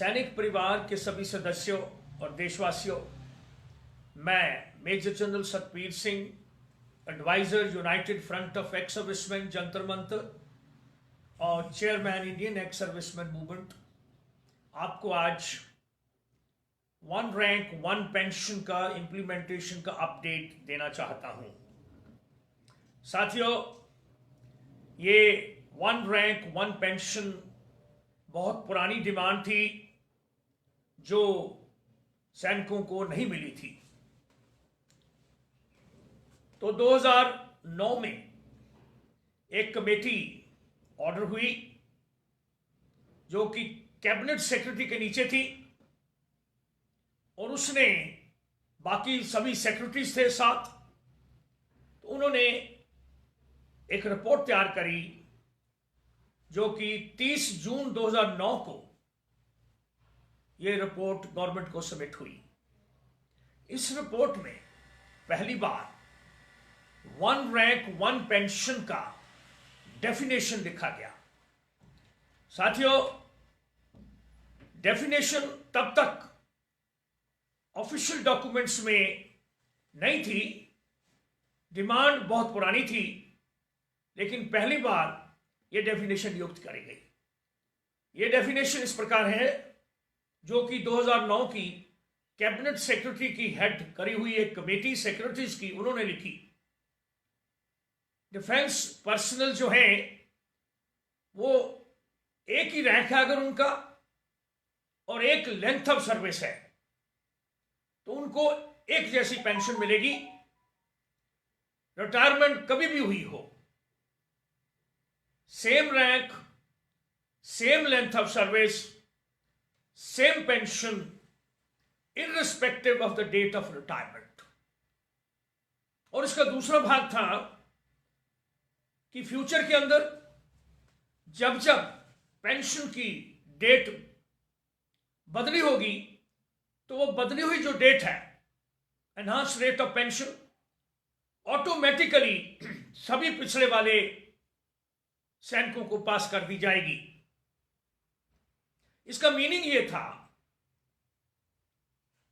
सैनिक परिवार के सभी सदस्यों और देशवासियों, मैं major general Satbir Singh, adviser united front of ex serviceman Jantar Mantar और chairman Indian ex serviceman movement, आपको आज वन रैंक वन पेंशन का इम्प्लीमेंटेशन का अपडेट देना चाहता हूं। साथियों, ये वन रैंक वन पेंशन बहुत पुरानी डिमांड थी जो सैनिकों को नहीं मिली थी। तो 2009 में एक कमेटी ऑर्डर हुई जो कि कैबिनेट सेक्रेटरी के नीचे थी और उसने बाकी सभी सेक्रेटरीज थे साथ, तो उन्होंने एक रिपोर्ट तैयार करी जो कि 30 जून 2009 को यह रिपोर्ट गवर्नमेंट को सबमिट हुई। इस रिपोर्ट में पहली बार वन रैंक वन पेंशन का डेफिनेशन लिखा गया। साथियों, डेफिनेशन तब तक ऑफिशियल डॉक्यूमेंट्स में नहीं थी, डिमांड बहुत पुरानी थी, लेकिन पहली बार यह डेफिनेशन नियुक्त करी गई। यह डेफिनेशन इस प्रकार है जो कि 2009 की कैबिनेट सेक्रेटरी की हेड करी हुई एक कमेटी सेक्रेटरीज की उन्होंने लिखी। डिफेंस पर्सनल जो हैं वो एक ही रैंक है अगर उनका और एक लेंथ ऑफ सर्विस है तो उनको एक जैसी पेंशन मिलेगी, रिटायरमेंट कभी भी हुई हो। Same rank, same length of service, same pension irrespective of the date of retirement. और इसका दूसरा भाग था कि फ्यूचर के अंदर जब जब पेंशन की डेट बदली होगी तो वो बदली हुई जो डेट है, enhance rate of pension, automatically सभी पिछले वाले सैनिकों को पास कर दी जाएगी। इसका मीनिंग यह था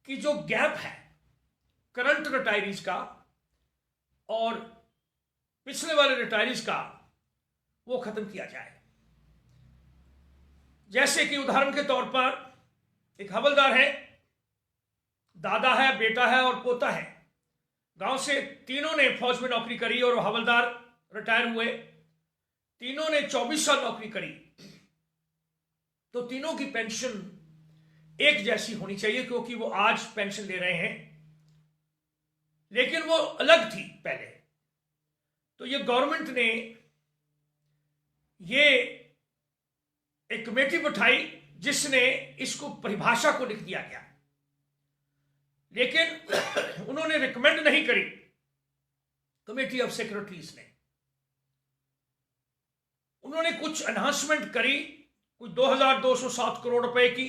कि जो गैप है करंट रिटायरीज का और पिछले वाले रिटायरीज का वो खत्म किया जाए। जैसे कि उदाहरण के तौर पर एक हवलदार है, दादा है, बेटा है और पोता है। गांव से तीनों ने फौज में नौकरी करी और हवलदार रिटायर हुए। तीनों ने 24 साल नौकरी करी, तो तीनों की पेंशन एक जैसी होनी चाहिए क्योंकि वो आज पेंशन ले रहे हैं, लेकिन वो अलग थी पहले। तो ये गवर्नमेंट ने ये एक कमेटी बिठाई जिसने इसको परिभाषा को लिख दिया गया, लेकिन उन्होंने रिकमेंड नहीं करी कमेटी ऑफ सेक्रेटरीज ने। उन्होंने कुछ एनहांसमेंट करी, कुछ 2207 करोड़ रुपए की,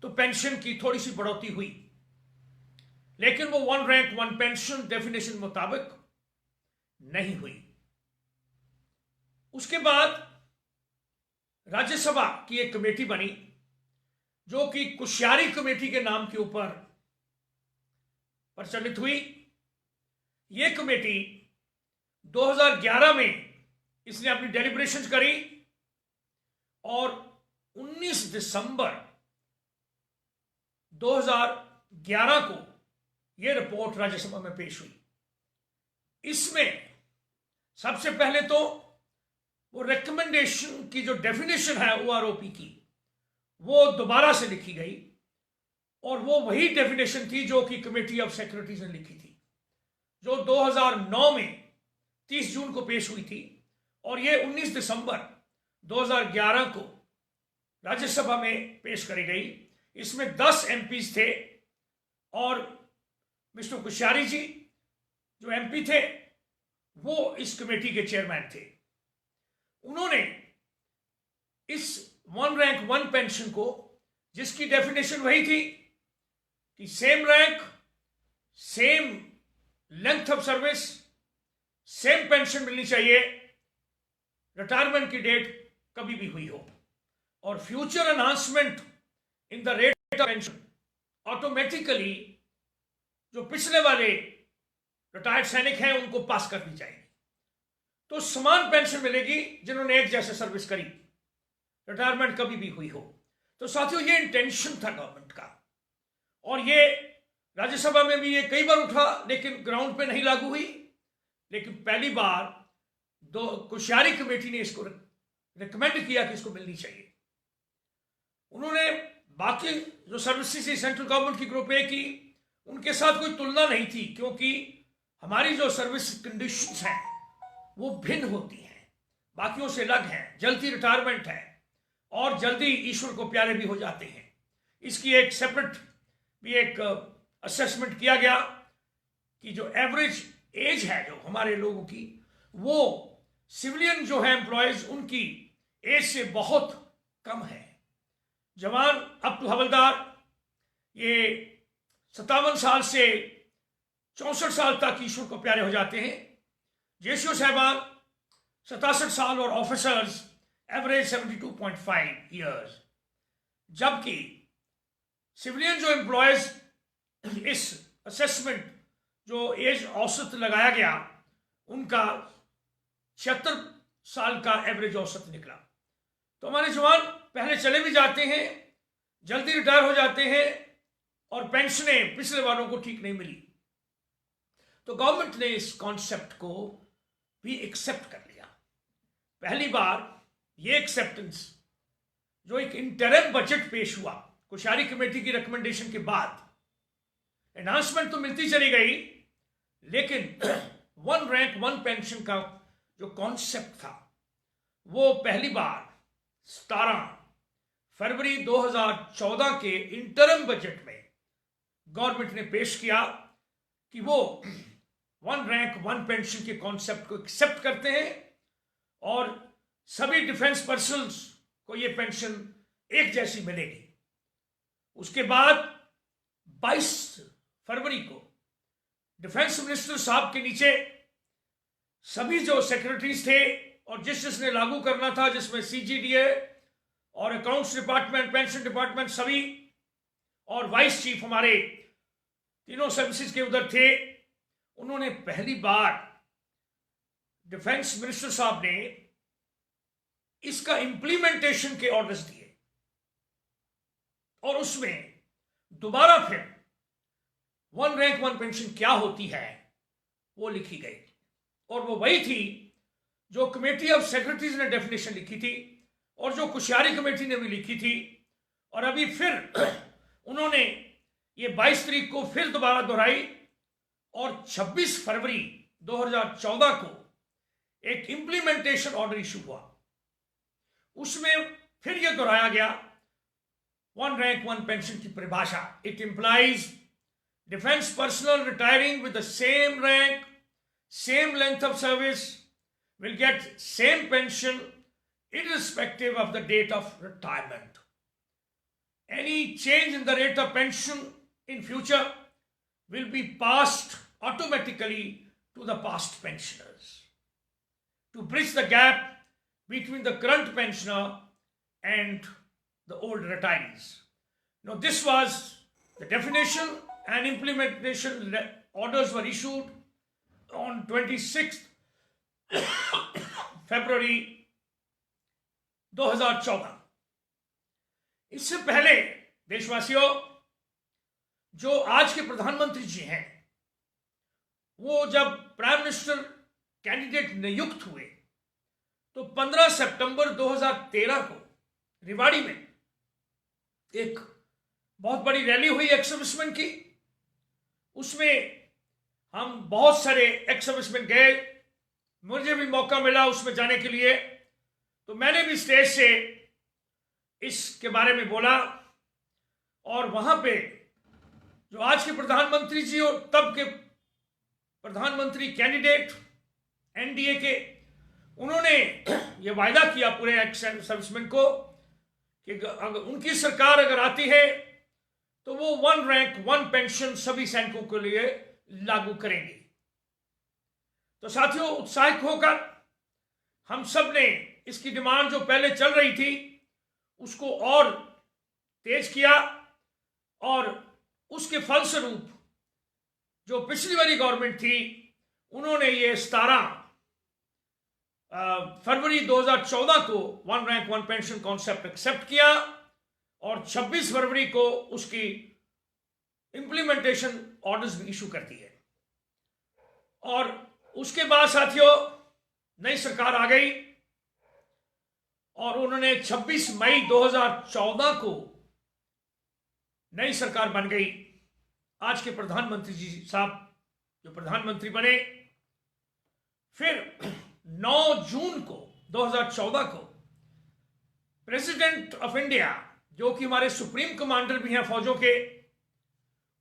तो पेंशन की थोड़ी सी बढ़ोतरी हुई, लेकिन वो one rank one pension definition मुताबिक नहीं हुई। उसके बाद राज्यसभा की एक कमेटी बनी जो कि कुश्यारी कमेटी के नाम के ऊपर प्रचलित हुई। यह कमेटी 2011 में इसने अपनी डेलिब्रेशंस करी और 19 दिसंबर 2011 को यह रिपोर्ट राज्यसभा में पेश हुई। इसमें सबसे पहले तो वो रिकमेंडेशन की जो डेफिनेशन है ओआरओपी की, वो दोबारा से लिखी गई और वो वही डेफिनेशन थी जो कि कमेटी ऑफ सेक्रेटरीज ने लिखी थी, जो 2009 में 30 जून को पेश हुई थी और ये 19 दिसंबर 2011 को राज्यसभा में पेश करी गई। इसमें 10 एमपीज थे और मिस्टर कुश्यारी जी जो एमपी थे वो इस कमेटी के चेयरमैन थे। उन्होंने इस वन रैंक वन पेंशन को, जिसकी डेफिनेशन वही थी कि same rank, same length of service, same pension मिलनी चाहिए, रिटायरमेंट की डेट कभी भी हुई हो, और future enhancement in the rate of pension automatically जो पिछले वाले रिटायर्ड सैनिक हैं उनको पास कर दी जाएगी। तो समान पेंशन मिलेगी जिन्होंने एक जैसे सर्विस करी, रिटायरमेंट कभी भी हुई हो। तो साथियों, ये इंटेंशन था गवर्नमेंट का, और ये राज्यसभा में भी ये कई बार उठा, लेकिन ग्राउंड पे नहीं लागू हुई। लेकिन पहली बार कोश्यारी कमेटी ने इसको रिकमेंड किया कि इसको मिलनी चाहिए। उन्होंने बाकी जो सर्विसेज थी सेंट्रल गवर्नमेंट की ग्रुप ए की, उनके साथ कोई तुलना नहीं थी, क्योंकि हमारी जो सर्विस कंडीशंस हैं वो भिन्न होती हैं, बाकियों से अलग हैं, जल्दी रिटायरमेंट है और जल्दी ईश्वर को प्यारे भी हो जाते हैं। इसकी एक सेपरेट भी एक असेसमेंट किया गया कि जो एवरेज एज है जो हमारे लोगों की, वो सिविलियन जो है एम्प्लॉयज, उनकी एज से बहुत कम है। जवान अप टू हवलदार ये 57 साल से 64 साल तक ईश्वर को प्यारे हो जाते हैं। जेसीओ साहबान 67 साल और ऑफिसर्स एवरेज 72.5 ईयर्स। जबकि सिविलियन जो एम्प्लॉयज इस असेसमेंट जो एज औसत लगाया गया, उनका 76 साल का एवरेज औसत निकला। तो हमारे जवान पहले चले भी जाते हैं, जल्दी रिटायर हो जाते हैं, और पेंशनें पिछले वालों को ठीक नहीं मिली। तो गवर्नमेंट ने इस कॉन्सेप्ट को भी एक्सेप्ट कर लिया। पहली बार ये एक्सेप्टेंस जो एक इंटरिम बजट पेश हुआ कोश्यारी कमेटी की रिकमेंडेशन के बाद, एनहांसमेंट तो मिलती चली गई, लेकिन वन रैंक वन पेंशन का जो कॉन्सेप्ट था वो पहली बार 17 फरवरी 2014 के इंटरिम बजट में गवर्नमेंट ने पेश किया कि वो वन रैंक वन पेंशन के कॉन्सेप्ट को एक्सेप्ट करते हैं और सभी डिफेंस पर्सनल्स को ये पेंशन एक जैसी मिलेगी। उसके बाद 22 फरवरी को डिफेंस मिनिस्टर साहब के नीचे सभी जो सेक्रेटरीज थे और जिसने लागू करना था, जिसमें सीजीडीए और अकाउंट्स डिपार्टमेंट, पेंशन डिपार्टमेंट सभी, और वाइस चीफ हमारे तीनों सर्विसेज के उधर थे, उन्होंने पहली बार डिफेंस मिनिस्टर साहब ने इसका इंप्लीमेंटेशन के ऑर्डर्स दिए और उसमें दोबारा फिर वन रैंक वन पेंशन क्या होती है वो लिखी गई, और वो वही थी जो कमेटी ऑफ सेक्रेटरीज ने डेफिनेशन लिखी थी और जो कोश्यारी कमेटी ने भी लिखी थी। और अभी फिर उन्होंने ये 22 तारीख को फिर दोबारा दोहराई और 26 फरवरी 2014 को एक इंप्लीमेंटेशन ऑर्डर इशू हुआ। उसमें फिर यह दोहराया गया वन रैंक वन पेंशन की परिभाषा। It implies defence personnel retiring with the same rank, same length of service will get same pension irrespective of the date of retirement. Any change in the rate of pension in future will be passed automatically to the past pensioners to bridge the gap between the current pensioner and the old retirees. Now this was the definition, and implementation orders were issued on 26th फरवरी 2014। इससे पहले देशवासियों, जो आज के प्रधानमंत्री जी हैं, वो जब प्राइम मिनिस्टर कैंडिडेट नियुक्त हुए तो 15 सितंबर 2013 को रेवाड़ी में एक बहुत बड़ी रैली हुई एक्स सर्विसमैन की। उसमें हम बहुत सारे एक्स सर्विसमैन गए, मुझे भी मौका मिला उसमें जाने के लिए, तो मैंने भी स्टेज से इसके बारे में बोला। और वहां पे जो आज के प्रधानमंत्री जी और तब के प्रधानमंत्री कैंडिडेट एनडीए के, उन्होंने ये वायदा किया पूरे एक्स सर्विसमैन को कि अगर उनकी सरकार अगर आती है तो वो वन रैंक वन पेंशन सभी सैनिकों के लिए लागू करेंगे। तो साथियों, उत्साहित होकर हम सब ने इसकी डिमांड जो पहले चल रही थी उसको और तेज किया और उसके फलस्वरूप जो पिछली वाली गवर्नमेंट थी उन्होंने ये 17 फरवरी 2014 को one rank one pension concept accept किया और 26 फरवरी को उसकी इंप्लीमेंटेशन ऑर्डर्स भी इशू करती है। और उसके बाद साथियों नई सरकार आ गई और उन्होंने 26 मई 2014 को नई सरकार बन गई। आज के प्रधानमंत्री जी साहब जो प्रधानमंत्री बने, फिर 9 जून को 2014 को प्रेसिडेंट ऑफ इंडिया जो कि हमारे सुप्रीम कमांडर भी हैं फौजों के,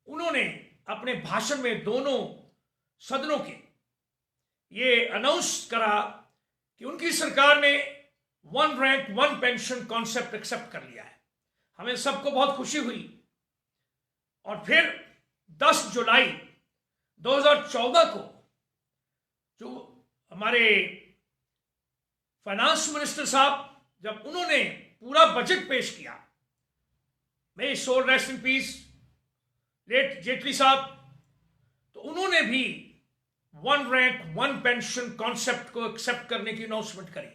उन्होंने अपने भाषण में दोनों सदनों के ये अनाउंस करा कि उनकी सरकार ने one rank one pension concept accept कर लिया है। हमें सबको बहुत खुशी हुई। और फिर 10 जुलाई 2014 को जो हमारे फाइनेंस मिनिस्टर साहब जब उन्होंने पूरा बजट पेश किया, may soul rest in peace late Jaitley साहब, तो उन्होंने भी one rank one pension concept को एक्सेप्ट करने की अनाउंसमेंट करी।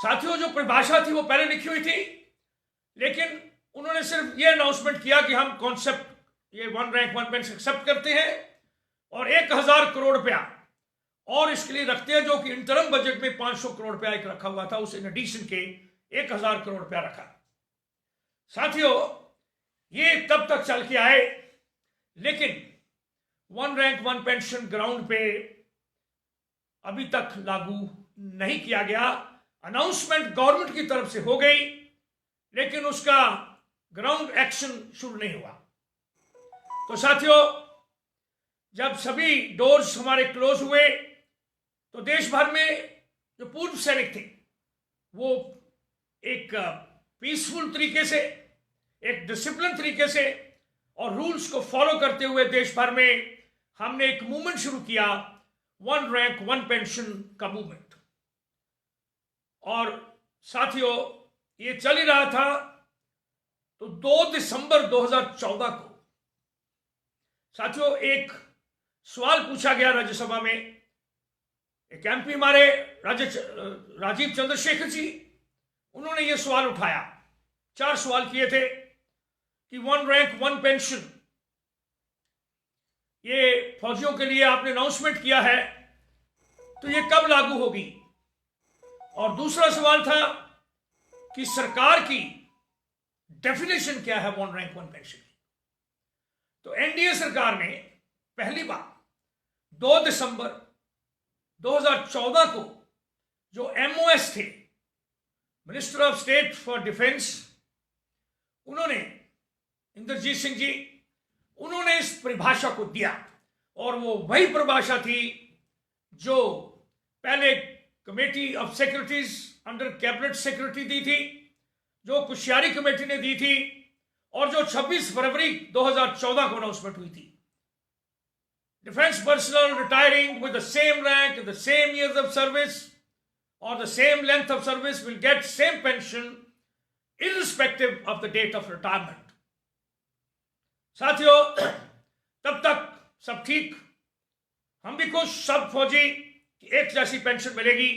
साथियों जो परिभाषा थी वो पहले लिखी हुई थी, लेकिन उन्होंने सिर्फ ये अनाउंसमेंट किया कि हम कॉन्सेप्ट ये one rank one pension accept करते हैं और 1000 करोड़ रुपया और इसके लिए रखते हैं, जो कि इंटरम बजट में 500 करोड़ रुपया एक रखा हुआ था, उस इन एडिशन के 1000 करोड़ रुपया रखा। साथियों ये तब तक चल के आए, लेकिन one rank one pension ground पे अभी तक लागू नहीं किया गया। अनाउंसमेंट गवर्नमेंट की तरफ से हो गई, लेकिन उसका ग्राउंड एक्शन शुरू नहीं हुआ। तो साथियों जब सभी डोर्स हमारे क्लोज हुए तो देश भर में जो पूर्व सैनिक थे वो एक पीसफुल तरीके से, एक डिसिप्लिन तरीके से और रूल्स को फॉलो करते हुए देश भर में हमने एक मूवमेंट शुरू किया, वन रैंक वन पेंशन का मूवमेंट। और साथियों ये चल ही रहा था, तो 2 दिसंबर 2014 को साथियों एक सवाल पूछा गया राज्यसभा में। एक एमपी हमारे राजीव चंद्रशेखर जी, उन्होंने ये सवाल उठाया, 4 सवाल किए थे कि वन रैंक वन पेंशन ये फौजियों के लिए आपने अनाउंसमेंट किया है, तो ये कब लागू होगी। और दूसरा सवाल था कि सरकार की डेफिनेशन क्या है वन रैंक वन पेंशन की। तो एनडीए सरकार ने पहली बार 2 दिसंबर 2014 को जो एमओएस थे, minister of state for defence, उन्होंने इंद्रजीत सिंह जी, उन्होंने इस परिभाषा को दिया और वो वही परिभाषा थी जो पहले committee of secretaries under cabinet secretary दी थी, जो कुशियारी कमेटी ने दी थी और जो 26 फरवरी 2014 को अनाउंसमेंट हुई थी। Defense personnel retiring with the same rank, the same years of service or the same length of service will get same pension irrespective of the date of retirement. साथियों तब तक सब ठीक, हम भी खुश, सब फौजी कि एक जैसी पेंशन मिलेगी,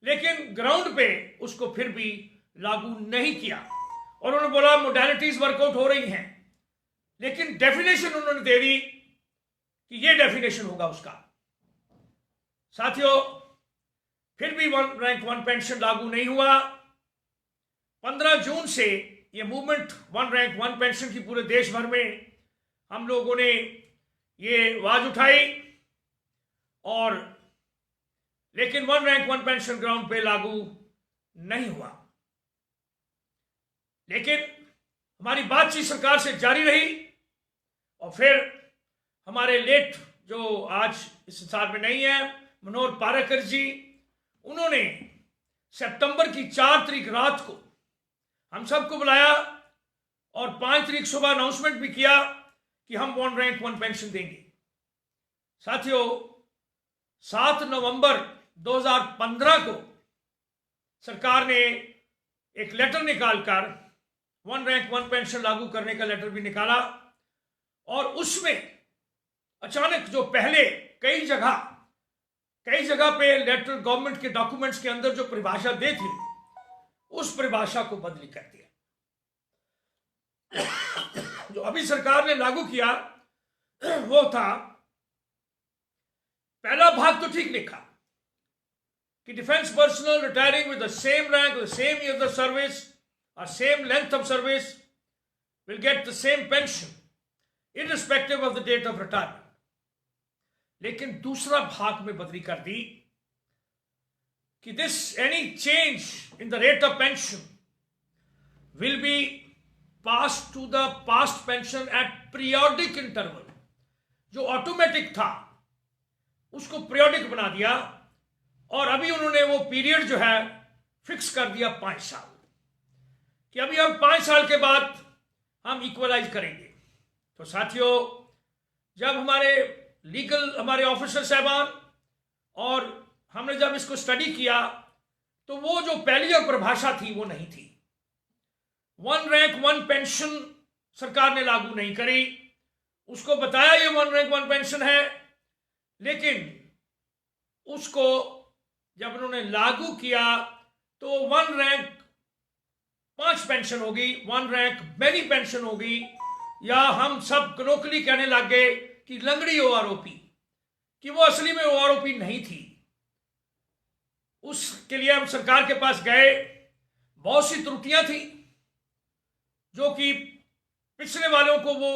लेकिन ग्राउंड पे उसको फिर भी लागू नहीं किया। और उन्होंने बोला मोडालिटीज वर्कआउट हो रही हैं, लेकिन डेफिनेशन उन्होंने दे दी कि ये डेफिनेशन होगा उसका। साथियों फिर भी वन रैंक वन पेंशन लागू नहीं हुआ। 15 जून से ये movement one rank one pension की पूरे देश भर में हम लोगों ने ये आवाज उठाई, और लेकिन one rank one pension ground पे लागू नहीं हुआ। लेकिन हमारी बातचीत सरकार से जारी रही और फिर हमारे लेट जो आज इस संसार में नहीं है, मनोहर पारेकर जी, उन्होंने सितंबर की 4 तारीख रात को हम सबको बुलाया और 5 तारीख सुबह अनाउंसमेंट भी किया कि हम वन रैंक वन पेंशन देंगे। साथियों 7 नवंबर 2015 को सरकार ने एक लेटर निकालकर वन रैंक वन पेंशन लागू करने का लेटर भी निकाला, और उसमें अचानक जो पहले कई जगह पे लेटर गवर्नमेंट के डॉक्यूमेंट्स के अंदर जो परिभाषा दी थी, उस परिभाषा को बदली कर दिया। जो अभी सरकार ने लागू किया वो था, पहला भाग तो ठीक लिखा कि defence personnel retiring with the same rank, the same year of service और same length of service will get the same pension irrespective of the date of retirement. लेकिन दूसरा भाग में बदली कर दी कि this any change in the rate of pension will be pass to the past pension at periodic interval. जो automatic था उसको पीरियोडिक बना दिया, और अभी उन्होंने वो पीरियड जो है फिक्स कर दिया 5 साल, कि अभी हम 5 साल के बाद हम इक्वलाइज करेंगे। तो साथियों, जब हमारे ऑफिसर साहबान और हमने जब इसको स्टडी किया, तो वो जो पहली परिभाषा थी वो नहीं थी। वन रैंक वन पेंशन सरकार ने लागू नहीं करी, उसको बताया ये वन रैंक वन पेंशन है, लेकिन उसको जब उन्होंने लागू किया तो वन रैंक 5 पेंशन होगी, वन रैंक मैनी पेंशन होगी, या हम सब कनोकली कहने लग गए कि लंगड़ी ओआरओपी, कि वो असली में ओआरओपी नहीं थी। उसके लिए हम सरकार के पास गए, बहुत सी त्रुटियां थी जो कि पिछले वालों को वो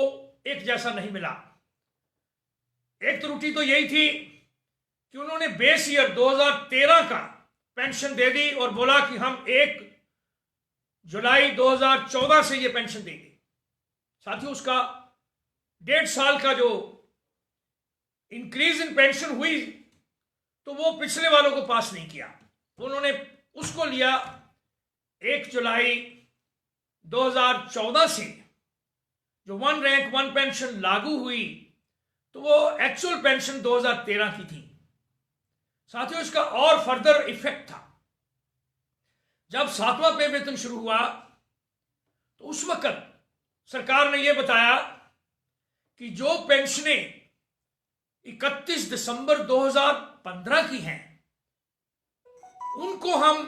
एक जैसा नहीं मिला। एक त्रुटि तो यही थी कि उन्होंने बेस ईयर 2013 का पेंशन दे दी और बोला कि हम 1 जुलाई 2014 से ये पेंशन देंगे। साथियों, उसका 1.5 साल का जो इंक्रीज इन पेंशन हुई, तो वो पिछले वालों को पास नहीं किया। उन्होंने उसको लिया 1 जुलाई 2014 से जो वन रैंक वन पेंशन लागू हुई, तो वो एक्चुअल पेंशन 2013 की थी। साथियों, इसका और फर्दर इफेक्ट था, जब 7वां पे वेतन शुरू हुआ तो उस वक्त सरकार ने यह बताया कि जो पेंशनें 31 दिसंबर 2015 की हैं, उनको हम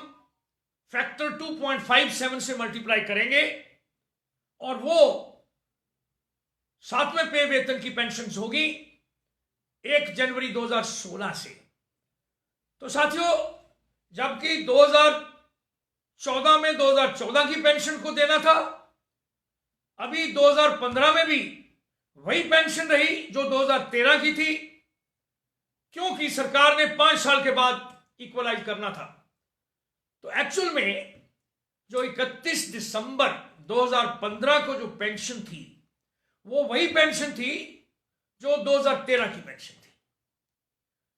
फैक्टर 2.57 से मल्टीप्लाई करेंगे और वो 7वें पे वेतन की पेंशन होगी 1 जनवरी 2016 से। तो साथियों, जबकि 2014 में 2014 की पेंशन को देना था, अभी 2015 में भी वही पेंशन रही जो 2013 की थी, क्योंकि सरकार ने 5 साल के बाद इक्वलाइज करना था। तो एक्चुअल में जो 31 दिसंबर 2015 को जो पेंशन थी, वो वही पेंशन थी जो 2013 की पेंशन थी।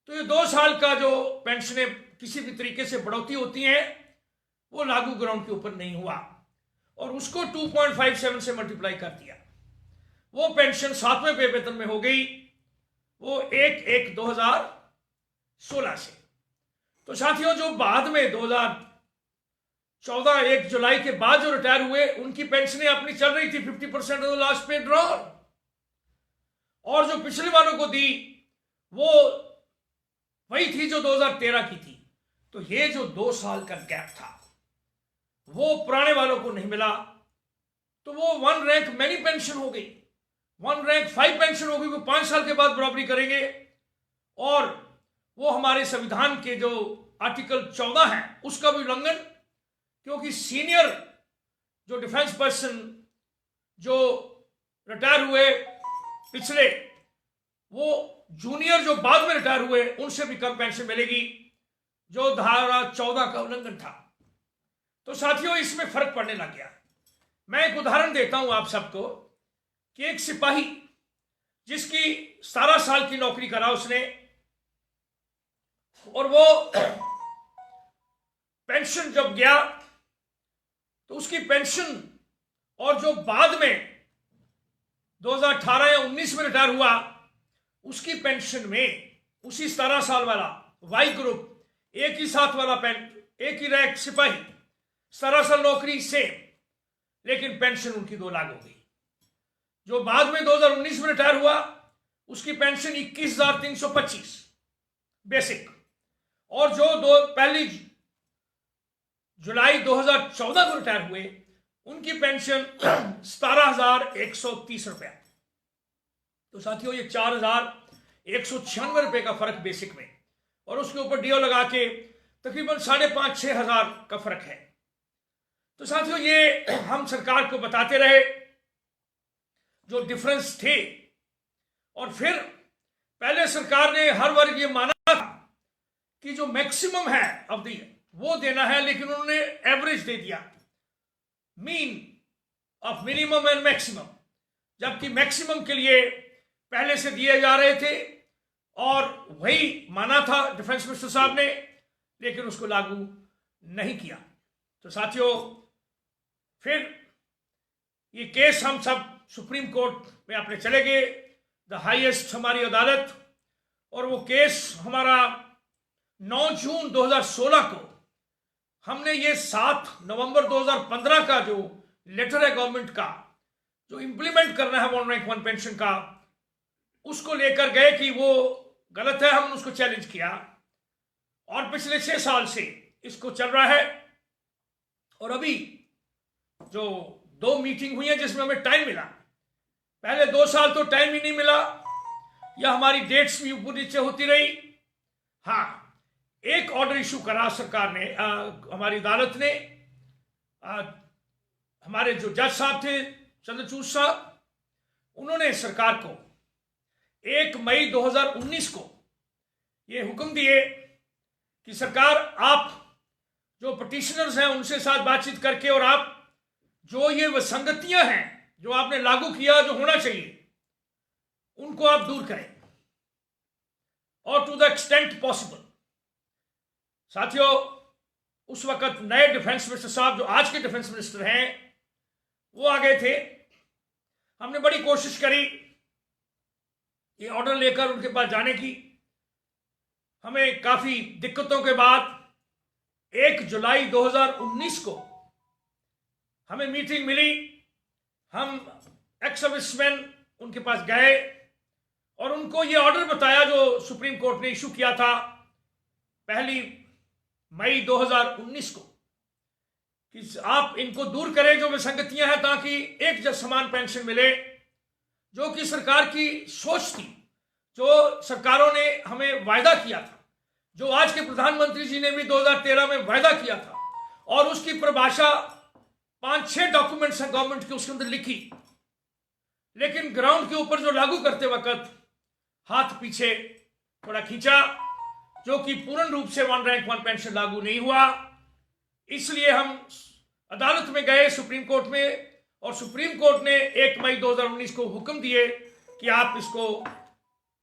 तो ये 2 साल का जो पेंशनें किसी भी तरीके से बढ़ोतरी होती हैं, वो लागू ग्राउंड के ऊपर नहीं हुआ और उसको 2.57 से मल्टीप्लाई कर दिया। वो पेंशन 7वें पे वेतन में हो गई, वो 1/1/2016 से। तो साथियों, जो बाद में 2014 1 जुलाई के बाद जो रिटायर हुए, उनकी पेंशनें अपनी चल रही थी 50% of the last paid draw, और जो पिछले वालों को दी वो वही थी जो 2013 की थी। तो ये जो 2 साल का गैप था, वो पुराने वालों को नहीं मिला, तो वो वन रैंक मैनी पेंशन हो गई, वन रैंक 5 पेंशन हो गई। वो 5 साल के बाद बराबरी करेंगे, और वो हमारे संविधान के जो आर्टिकल 14 है उसका भी उल्लंघन, क्योंकि सीनियर जो डिफेंस पर्सन जो रिटायर हुए पिछले, वो जूनियर जो बाद में रिटायर हुए उनसे भी कम पेंशन मिलेगी, जो धारा 14 का उल्लंघन था। तो साथियों, इसमें फर्क पड़ने लग गया। मैं एक उदाहरण देता हूं आप सबको कि एक सिपाही जिसकी 17 साल की नौकरी करा उसने, और वो पेंशन जब गया तो उसकी पेंशन और जो बाद में 2018 या 19 में रिटायर हुआ, उसकी पेंशन में उसी 17 साल वाला वाई ग्रुप, एक ही साथ वाला एक ही रैंक सिपाही, 17 साल नौकरी से, लेकिन पेंशन उनकी 2 लाख हो गई। जो बाद में 2019 में रिटायर हुआ उसकी पेंशन 21,325 बेसिक, और जो 1 जुलाई 2014 को रिटायर हुए उनकी पेंशन 17,130 रुपया। तो साथियों ये 4,196 रुपए का फर्क बेसिक में, और उसके ऊपर डीओ लगा के तकरीबन 5,500-6 हजार का फर्क है। तो साथियों ये हम सरकार को बताते रहे जो डिफरेंस थे, और फिर पहले सरकार ने हर वर्ग ये माना था कि जो मैक्सिमम है अवधि वो देना है, लेकिन उन्होंने एवरेज दे दिया, mean of minimum and maximum, जबकि मैक्सिमम के लिए पहले से दिए जा रहे थे और वही माना था डिफेंस मिनिस्टर साहब ने, लेकिन उसको लागू नहीं किया। तो साथियों फिर ये केस हम सब सुप्रीम कोर्ट में अपने चले गए, द हाईएस्ट हमारी अदालत, और वो केस हमारा 9 जून 2016 को हमने ये 7 नवंबर 2015 का जो लेटर है गवर्नमेंट का जो इंप्लीमेंट करना है 1 रैंक 1 पेंशन का, उसको लेकर गए कि वो गलत है, हमने उसको चैलेंज किया, और पिछले 6 साल से इसको चल रहा है। और अभी जो 2 मीटिंग हुई है जिसमें हमें टाइम मिला, पहले 2 साल तो टाइम ही नहीं मिला, या हमारी डेट्स भी ऊपर नीचे होती रही। हाँ, एक ऑर्डर इशू करा सरकार ने, हमारी अदालत ने, हमारे जो जज साहब थे चंद्रचूड़ साहब, उन्होंने सरकार को 1 मई 2019 को ये हुक्म दिए कि सरकार आप जो पिटिशनर्स हैं उनसे साथ बातचीत करके, और आप जो ये विसंगतियां हैं जो आपने लागू किया जो होना चाहिए उनको आप दूर करें, और टू द एक्सटेंट पॉसिबल। साथियों उस वक्त नए डिफेंस मिनिस्टर साहब जो आज के डिफेंस मिनिस्टर हैं वो आ गए थे। हमने बड़ी कोशिश करी ये ऑर्डर लेकर उनके पास जाने की। हमें काफी दिक्कतों के बाद 1 जुलाई 2019 को हमें मीटिंग मिली। हम एक्स सर्विसमैन उनके पास गए और उनको ये ऑर्डर बताया जो सुप्रीम कोर्ट ने इशू किया था 1 मई 2019 को, कि आप इनको दूर करें जो विसंगतियां हैं, ताकि एक जैसा समान पेंशन मिले, जो कि सरकार की सोच थी, जो सरकारों ने हमें वायदा किया था, जो आज के प्रधानमंत्री जी ने भी 2013 में वायदा किया था, और उसकी परिभाषा 5-6 डॉक्यूमेंट्स हैं गवर्नमेंट के उसके अंदर लिखी, लेकिन ग्राउंड के ऊपर जो लागू करते वक्त हाथ पीछे थोड़ा खींचा, जो कि पूर्ण रूप से 1 रैंक 1 पेंशन लागू नहीं हुआ। इसलिए हम अदालत में गए सुप्रीम कोर्ट में, और सुप्रीम कोर्ट ने 1 मई 2019 को हुक्म दिए कि आप इसको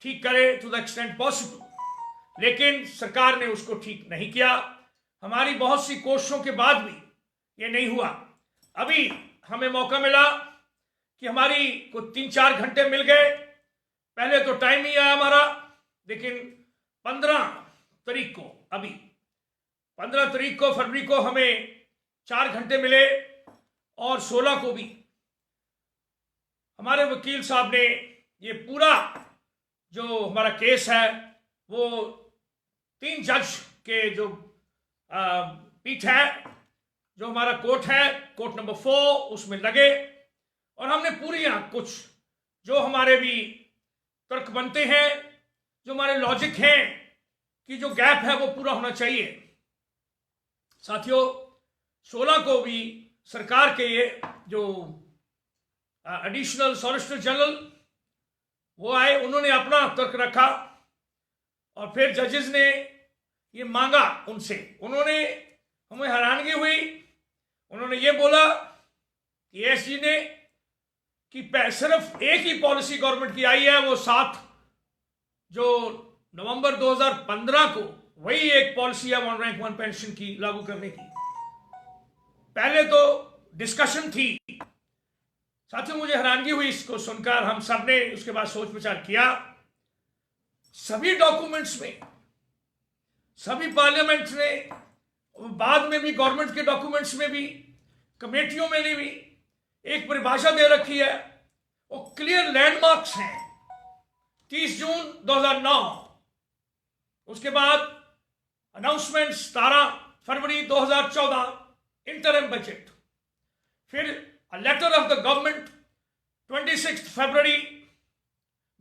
ठीक करें टू द एक्सटेंट पॉसिबल, लेकिन सरकार ने उसको ठीक नहीं किया। हमारी बहुत सी कोशिशों के बाद भी ये नहीं हुआ। अभी हमें मौका मिला कि हमारी को 3-4 घंटे मिल गए। पहले तो टाइम नहीं आया हमारा, लेकिन 15 तारीख को, अभी 15 तारीख को फरवरी को हमें 4 घंटे मिले, और 16 को भी हमारे वकील साहब ने ये पूरा जो हमारा केस है वो 3 जज के जो पीठ है, जो हमारा कोर्ट है, कोर्ट नंबर 4, उसमें लगे, और हमने पूरी कुछ जो हमारे भी तर्क बनते हैं, जो हमारे लॉजिक हैं कि जो गैप है वो पूरा होना चाहिए। साथियों 16 को भी सरकार के ये जो एडिशनल सॉलिसिटर जनरल वो आए, उन्होंने अपना तर्क रखा, और फिर जजेस ने ये मांगा उनसे, उन्होंने हमें हैरानगी हुई, उन्होंने ये बोला कि एसजी ने कि सिर्फ एक ही पॉलिसी गवर्नमेंट की आई है, वो 7 जो नवंबर 2015 को, वही एक पॉलिसी है 1 रैंक 1 पेंशन की लागू करने की। पहले तो डिस्कशन थी। साथियों मुझे हैरानगी हुई इसको सुनकर, हम सब ने उसके बाद सोच विचार किया। सभी डॉक्यूमेंट्स में, सभी पार्लियामेंट ने, बाद में भी गवर्नमेंट के डॉक्यूमेंट्स में भी, कमेटियों में भी एक परिभाषा दे रखी है, वो क्लियर लैंडमार्क्स हैं। 30 जून 2009, उसके बाद अनाउंसमेंट 17 फरवरी 2014 इंटरिम बजट, फिर लेटर ऑफ द गवर्नमेंट 26 फरवरी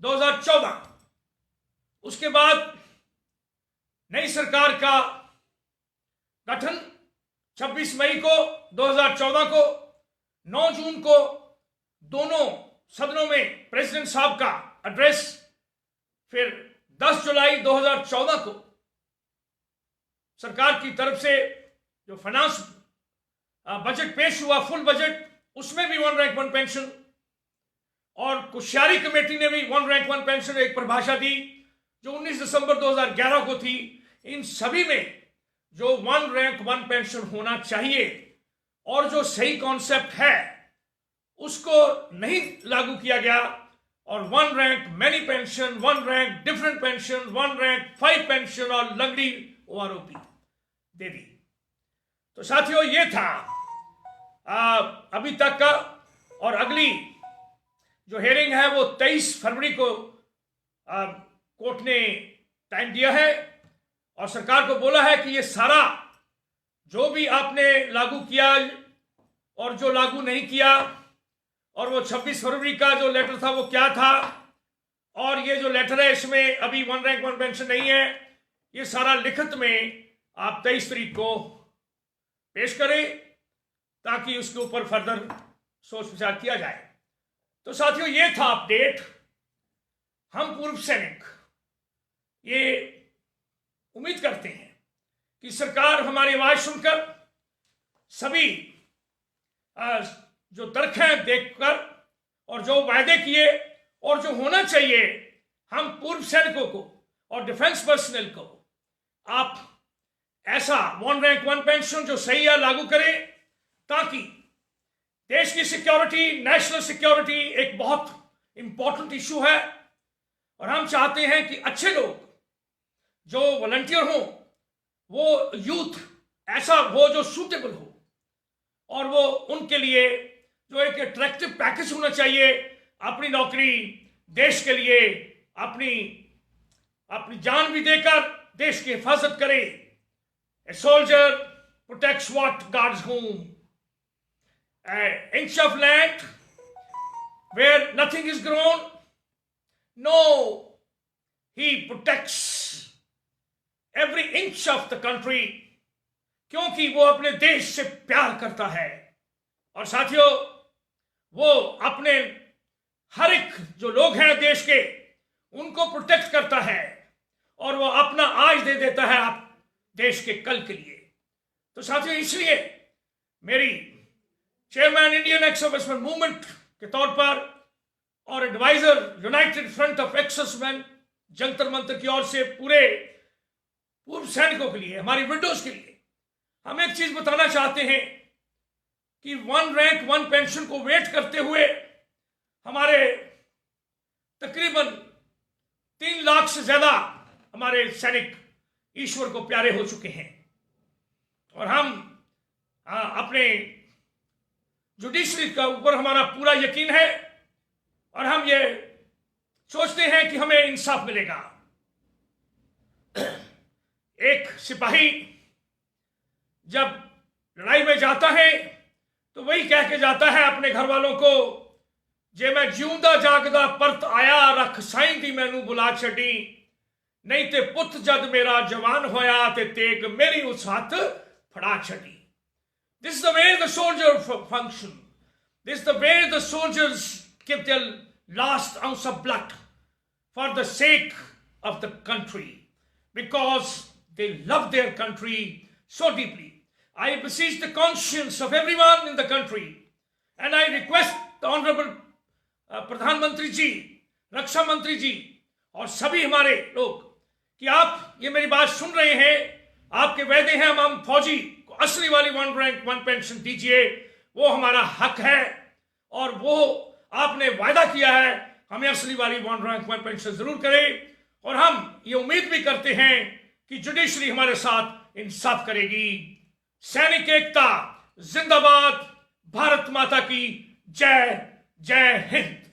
2014, उसके बाद नई सरकार का गठन 26 मई को 2014 को, 9 जून को दोनों सदनों में प्रेसिडेंट साहब का एड्रेस, फिर 10 जुलाई 2014 को सरकार की तरफ से जो फाइनेंस बजट पेश हुआ, फुल बजट, उसमें भी वन रैंक वन पेंशन, और कुश्यारी कमेटी ने भी वन रैंक वन पेंशन एक परिभाषा दी जो 19 दिसंबर 2011 को थी। इन सभी में जो वन रैंक वन पेंशन होना चाहिए और जो सही कॉन्सेप्ट है उसको नहीं लागू किया गया, और one rank many pension, one rank different pension, one rank 5 pension और लंगड़ी ओआरओपी दे दी। तो साथियों, ये था अभी तक का, और अगली जो हेयरिंग है वो 23 फरवरी को कोर्ट ने टाइम दिया है, और सरकार को बोला है कि ये सारा जो भी आपने लागू किया और जो लागू नहीं किया, और वो 26 फरवरी का जो लेटर था वो क्या था, और ये जो लेटर है इसमें अभी वन रैंक वन पेंशन नहीं है, ये सारा लिखित में आप 23 तारीख को पेश करें ताकि उसके ऊपर फर्दर सोच विचार किया जाए। तो साथियों, ये था अपडेट। हम पूर्व सैनिक ये उम्मीद करते हैं कि सरकार हमारी आवाज सुनकर सभी जो तर्क देखकर और जो वायदे किए और जो होना चाहिए, हम पूर्व सैनिकों को और डिफेंस पर्सनल को आप ऐसा वन रैंक वन पेंशन जो सही है लागू करें, ताकि देश की सिक्योरिटी, नेशनल सिक्योरिटी एक बहुत इंपॉर्टेंट इशू है, और हम चाहते हैं कि अच्छे लोग जो वॉलंटियर हो, वो यूथ ऐसा हो जो सूटेबल हो, और वो उनके लिए जो एक अट्रैक्टिव पैकेज होना चाहिए, अपनी नौकरी देश के लिए अपनी जान भी देकर देश की हिफाजत करे। A soldier protects what guards whom. An inch of land where nothing is grown, no, he protects every inch of the country, क्योंकि वो अपने देश से प्यार करता है। और साथियों, वो अपने हर एक जो लोग हैं देश के, उनको प्रोटेक्ट करता है, और वो अपना आज दे देता है आप देश के कल के लिए। तो साथियों, इसलिए मेरी chairman Indian ex serviceman movement के तौर पर और advisor united front of ex serviceman Jantar Mantar की ओर से पूरे पूर्व सैनिकों के लिए, हमारी विडोज के लिए हम एक चीज बताना चाहते हैं कि वन रैंक वन पेंशन को वेट करते हुए हमारे तकरीबन 3 लाख से ज्यादा हमारे सैनिक ईश्वर को प्यारे हो चुके हैं, और हम अपने जुडिशरी का ऊपर हमारा पूरा यकीन है, और हम ये सोचते हैं कि हमें इंसाफ मिलेगा। एक सिपाही जब लड़ाई में जाता है तो वही कह के जाता है अपने घर वालों को, जे मैं जिਉਂदा जागदा परत आया, रख साईं मैनू बुला छड़ी, नहीं ते पुत जद मेरा जवान होया ते तेग मेरी उस हाथ फड़ा छड़ी। This is the way the soldier function. This is the way the soldiers give their last ounce of blood for the sake of the country, because they love their country so deeply. I beseech the conscience of everyone in the country, and I request the Honorable Pradhan Mantri ji, Raksha Mantri ji, और सभी हमारे लोग कि आप ये मेरी बात सुन रहे हैं, आपके वादे हैं, हम फौजी को असली वाली वन रैंक वन पेंशन दीजिए, वो हमारा हक है, और वो आपने वायदा किया है हमें असली वाली वन रैंक वन पेंशन जरूर करें, और हम ये उम्मीद भी करते हैं कि जुडिशरी हमारे साथ इंसाफ करेगी। सैनिक एकता जिंदाबाद, भारत माता की जय जय हिंद।